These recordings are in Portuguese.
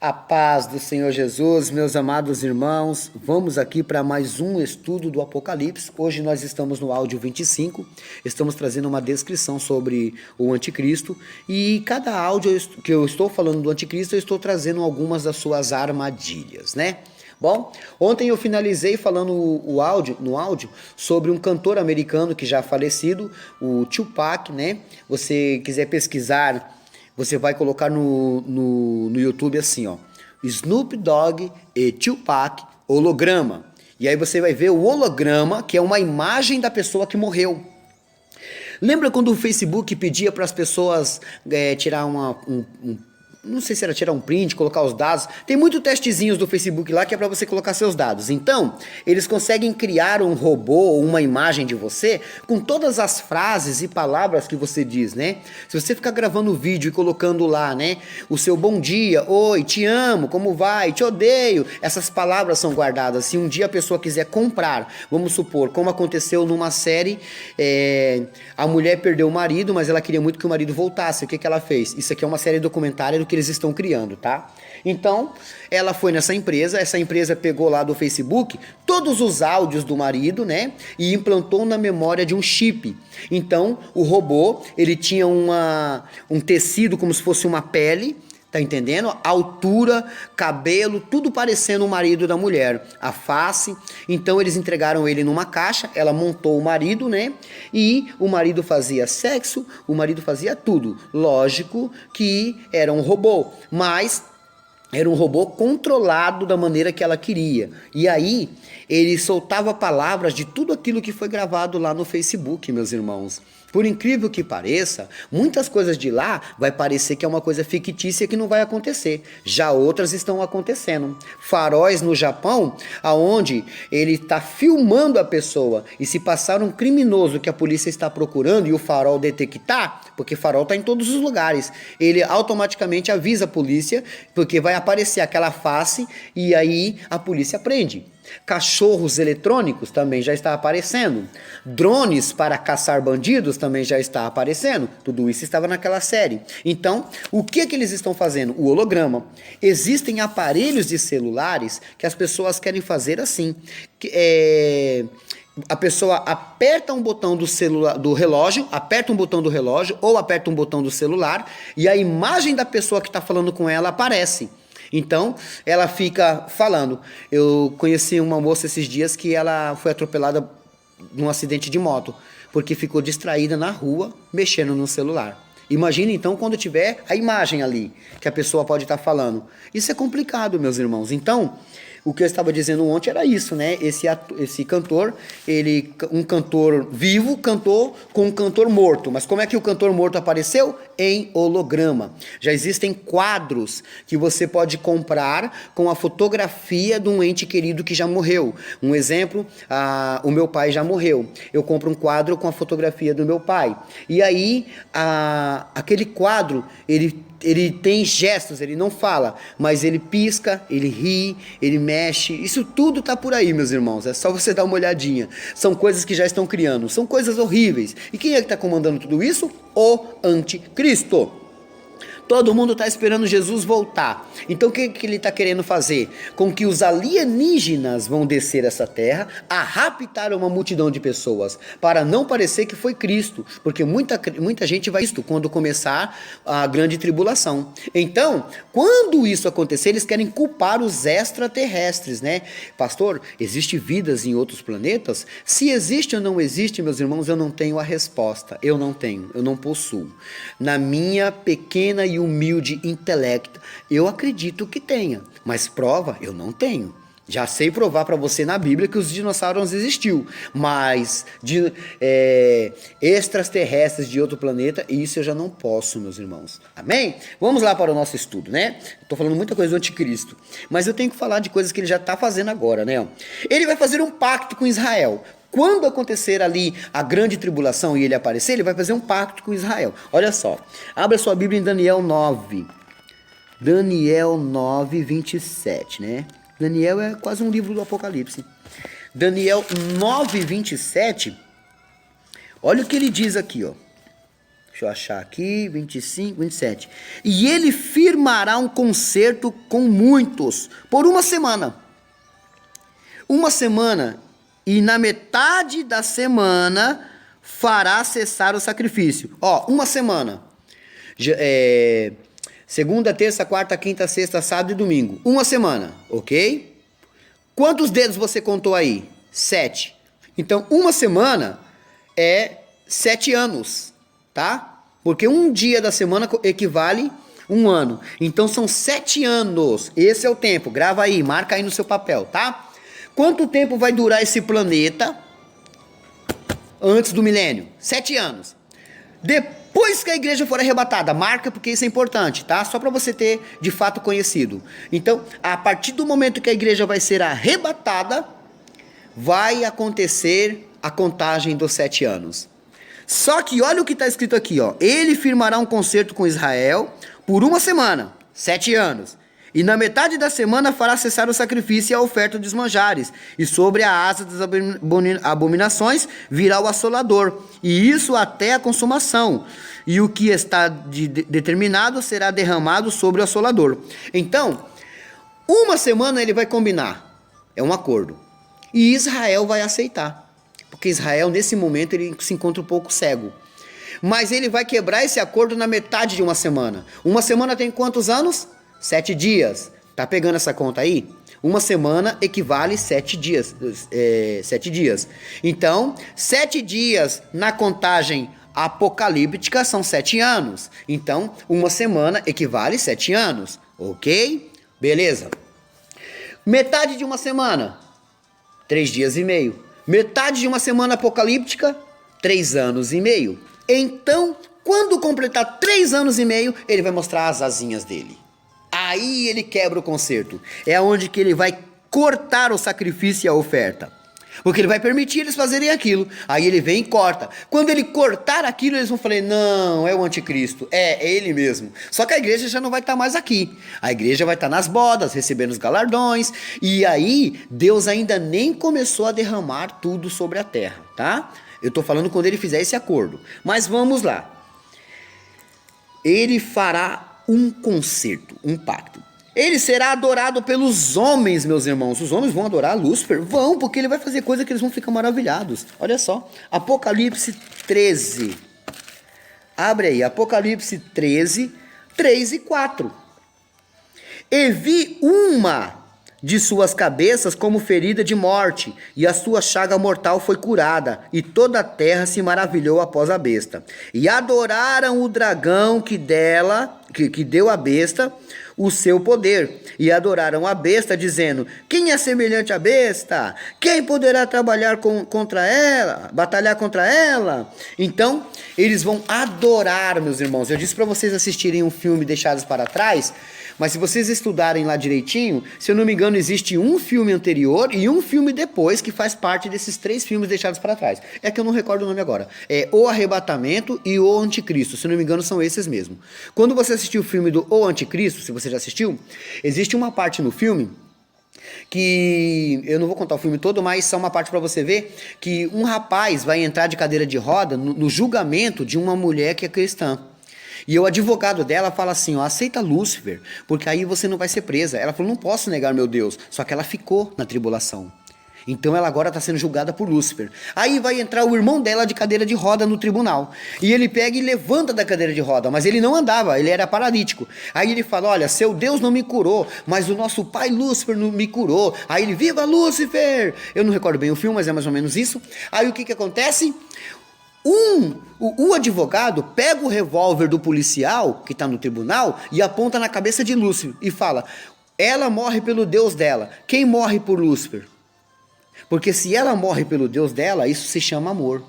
A paz do Senhor Jesus, meus amados irmãos, vamos aqui para mais um estudo do Apocalipse. Hoje nós estamos no áudio 25, estamos trazendo uma descrição sobre o anticristo e cada áudio que eu estou falando do anticristo, eu estou trazendo algumas das suas armadilhas, né? Bom, ontem eu finalizei falando no áudio sobre um cantor americano que já falecido, o Tupac, né? Você quiser pesquisar, você vai colocar no YouTube assim, ó, Snoop Dogg e Tupac holograma. E aí você vai ver o holograma, que é uma imagem da pessoa que morreu. Lembra quando o Facebook pedia para as pessoas tirar não sei se era tirar um print, colocar os dados. Tem muitos testezinhos do Facebook lá que é para você colocar seus dados. Então, eles conseguem criar um robô ou uma imagem de você com todas as frases e palavras que você diz, né? Se você ficar gravando o vídeo e colocando lá, né? O seu bom dia, oi, te amo, como vai, te odeio. Essas palavras são guardadas. Se um dia a pessoa quiser comprar, vamos supor, como aconteceu numa série, a mulher perdeu o marido, mas ela queria muito que o marido voltasse. O que ela fez? Isso aqui é uma série documentária do que eles estão criando, tá? Então, ela foi nessa empresa, essa empresa pegou lá do Facebook todos os áudios do marido, né? E implantou na memória de um chip. Então, o robô, ele tinha um tecido como se fosse uma pele, tá entendendo? Altura, cabelo, tudo parecendo o marido da mulher. A face. Então eles entregaram ele numa caixa, ela montou o marido, né? E o marido fazia sexo, o marido fazia tudo. Lógico que era um robô, mas era um robô controlado da maneira que ela queria. E aí ele soltava palavras de tudo aquilo que foi gravado lá no Facebook, meus irmãos. Por incrível que pareça, muitas coisas de lá vai parecer que é uma coisa fictícia que não vai acontecer. Já outras estão acontecendo. Faróis no Japão, aonde ele está filmando a pessoa e se passar um criminoso que a polícia está procurando e o farol detectar, porque farol está em todos os lugares, ele automaticamente avisa a polícia, porque vai aparecer aquela face e aí a polícia prende. Cachorros eletrônicos também já está aparecendo. Drones para caçar bandidos também já está aparecendo. Tudo isso estava naquela série. Então, o que eles estão fazendo? O holograma. Existem aparelhos de celulares que as pessoas querem fazer assim. A pessoa aperta um botão do relógio, aperta um botão do relógio ou aperta um botão do celular e a imagem da pessoa que está falando com ela aparece. Então, ela fica falando. Eu conheci uma moça esses dias que ela foi atropelada num acidente de moto, porque ficou distraída na rua, mexendo no celular. Imagine então quando tiver a imagem ali, que a pessoa pode estar falando. Isso é complicado, meus irmãos. Então, o que eu estava dizendo ontem era isso, né? Esse cantor, um cantor vivo cantou com um cantor morto. Mas como é que o cantor morto apareceu? Em holograma. Já existem quadros que você pode comprar com a fotografia de um ente querido que já morreu. Um exemplo, o meu pai já morreu. Eu compro um quadro com a fotografia do meu pai. E aí, aquele quadro, ele tem gestos, ele não fala, mas ele pisca, ele ri, ele mexe. Isso tudo tá por aí, meus irmãos. É só você dar uma olhadinha. São coisas que já estão criando. São coisas horríveis. E quem é que está comandando tudo isso? O anticristo. Todo mundo está esperando Jesus voltar. Então o que ele está querendo fazer? Com que os alienígenas vão descer essa terra a raptar uma multidão de pessoas, para não parecer que foi Cristo, porque muita gente vai isto quando começar a grande tribulação. Então, quando isso acontecer, eles querem culpar os extraterrestres, né? Pastor, existe vidas em outros planetas? Se existe ou não existe, meus irmãos, eu não tenho a resposta. Eu não possuo. Na minha pequena e humilde intelecto, eu acredito que tenha, mas prova eu não tenho. Já sei provar para você na Bíblia que os dinossauros existiu, mas extraterrestres de outro planeta, isso eu já não posso, meus irmãos. Amém? Vamos lá para o nosso estudo, né? Estou falando muita coisa do anticristo, mas eu tenho que falar de coisas que ele já está fazendo agora, né? Ele vai fazer um pacto com Israel. Quando acontecer ali a grande tribulação e ele aparecer, ele vai fazer um pacto com Israel. Olha só, abra sua Bíblia em Daniel 9. Daniel 9, 27, né? Daniel é quase um livro do Apocalipse. Daniel 9, 27, olha o que ele diz aqui, ó. Deixa eu achar aqui, 25, 27. E ele firmará um concerto com muitos por uma semana. Uma semana. E na metade da semana fará cessar o sacrifício. Ó, uma semana. Segunda, terça, quarta, quinta, sexta, sábado e domingo. Uma semana, ok? Quantos dedos você contou aí? 7. Então, uma semana é 7 anos, tá? Porque um dia da semana equivale um ano. Então, são 7 anos. Esse é o tempo. Grava aí, marca aí no seu papel, tá? Quanto tempo vai durar esse planeta antes do milênio? 7 anos. Depois que a igreja for arrebatada, marca porque isso é importante, tá? Só para você ter de fato conhecido. Então, a partir do momento que a igreja vai ser arrebatada, vai acontecer a contagem dos 7 anos. Só que olha o que está escrito aqui, ó. Ele firmará um concerto com Israel por uma semana, 7 anos. E na metade da semana fará cessar o sacrifício e a oferta dos manjares. E sobre a asa das abominações virá o assolador. E isso até a consumação. E o que está determinado será derramado sobre o assolador. Então, uma semana ele vai combinar. É um acordo. E Israel vai aceitar. Porque Israel, nesse momento, ele se encontra um pouco cego. Mas ele vai quebrar esse acordo na metade de uma semana. Uma semana tem quantos anos? 7 dias. Tá pegando essa conta aí? Uma semana equivale 7 dias. 7 dias. Então, 7 dias na contagem apocalíptica são 7 anos. Então, uma semana equivale 7 anos. Ok? Beleza. Metade de uma semana, 3 dias e meio. Metade de uma semana apocalíptica, 3 anos e meio. Então, quando completar 3 anos e meio, ele vai mostrar as asinhas dele. Aí ele quebra o concerto. É onde que ele vai cortar o sacrifício e a oferta. Porque ele vai permitir eles fazerem aquilo. Aí ele vem e corta. Quando ele cortar aquilo, eles vão falar, não, é o anticristo. É ele mesmo. Só que a igreja já não vai estar mais aqui. A igreja vai estar nas bodas, recebendo os galardões. E aí, Deus ainda nem começou a derramar tudo sobre a terra, tá? Eu estou falando quando ele fizer esse acordo. Mas vamos lá. Ele fará um concerto, um pacto. Ele será adorado pelos homens, meus irmãos. Os homens vão adorar Lúcifer? Vão, porque ele vai fazer coisa que eles vão ficar maravilhados. Olha só, Apocalipse 13. Abre aí, Apocalipse 13, 3 e 4. E vi uma de suas cabeças como ferida de morte, e a sua chaga mortal foi curada, e toda a terra se maravilhou após a besta. E adoraram o dragão que deu à besta o seu poder, e adoraram a besta, dizendo, quem é semelhante à besta? Quem poderá contra ela, batalhar contra ela? Então, eles vão adorar, meus irmãos. Eu disse para vocês assistirem um filme Deixados para Trás, mas se vocês estudarem lá direitinho, se eu não me engano, existe um filme anterior e um filme depois que faz parte desses 3 filmes deixados para trás. É que eu não recordo o nome agora. É O Arrebatamento e O Anticristo. Se eu não me engano, são esses mesmo. Quando você assistiu o filme do O Anticristo, se você já assistiu, existe uma parte no filme que eu não vou contar o filme todo, mas só uma parte para você ver que um rapaz vai entrar de cadeira de roda no julgamento de uma mulher que é cristã. E o advogado dela fala assim, ó, aceita Lúcifer, porque aí você não vai ser presa. Ela falou, não posso negar meu Deus. Só que ela ficou na tribulação. Então ela agora está sendo julgada por Lúcifer. Aí vai entrar o irmão dela de cadeira de roda no tribunal. E ele pega e levanta da cadeira de roda, mas ele não andava, ele era paralítico. Aí ele fala, olha, seu Deus não me curou, mas o nosso pai Lúcifer não me curou. Aí ele, viva Lúcifer! Eu não recordo bem o filme, mas é mais ou menos isso. Aí o que acontece? O advogado pega o revólver do policial que está no tribunal e aponta na cabeça de Lúcifer e fala, ela morre pelo Deus dela. Quem morre por Lúcifer? Porque se ela morre pelo Deus dela, isso se chama amor.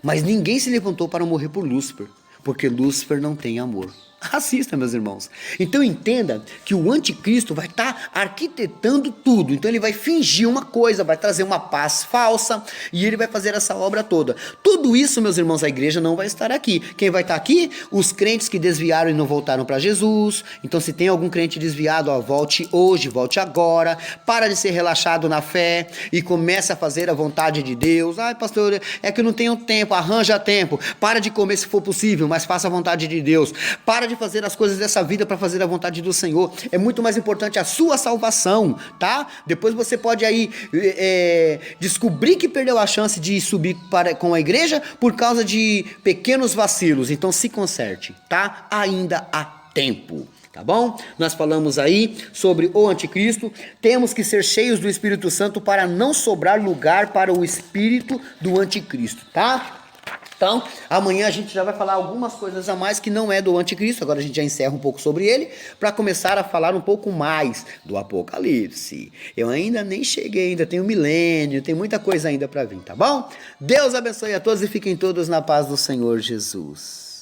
Mas ninguém se levantou para morrer por Lúcifer, porque Lúcifer não tem amor. Assista, meus irmãos. Então entenda que o anticristo vai estar arquitetando tudo. Então ele vai fingir uma coisa, vai trazer uma paz falsa e ele vai fazer essa obra toda. Tudo isso, meus irmãos, a igreja não vai estar aqui. Quem vai estar aqui? Os crentes que desviaram e não voltaram para Jesus. Então se tem algum crente desviado, ó, volte hoje, volte agora. Para de ser relaxado na fé e comece a fazer a vontade de Deus. Ai, pastor, é que eu não tenho tempo. Arranja tempo. Para de comer se for possível, mas faça a vontade de Deus. Para de fazer as coisas dessa vida para fazer a vontade do Senhor. É muito mais importante a sua salvação, tá? Depois você pode aí descobrir que perdeu a chance de subir com a igreja por causa de pequenos vacilos. Então se conserte, tá? Ainda há tempo. Tá bom? Nós falamos aí sobre o anticristo. Temos que ser cheios do Espírito Santo para não sobrar lugar para o espírito do anticristo, tá? Então, amanhã a gente já vai falar algumas coisas a mais que não é do anticristo. Agora a gente já encerra um pouco sobre ele, para começar a falar um pouco mais do Apocalipse. Eu ainda nem cheguei, ainda tenho milênio, tem muita coisa ainda para vir, tá bom? Deus abençoe a todos e fiquem todos na paz do Senhor Jesus.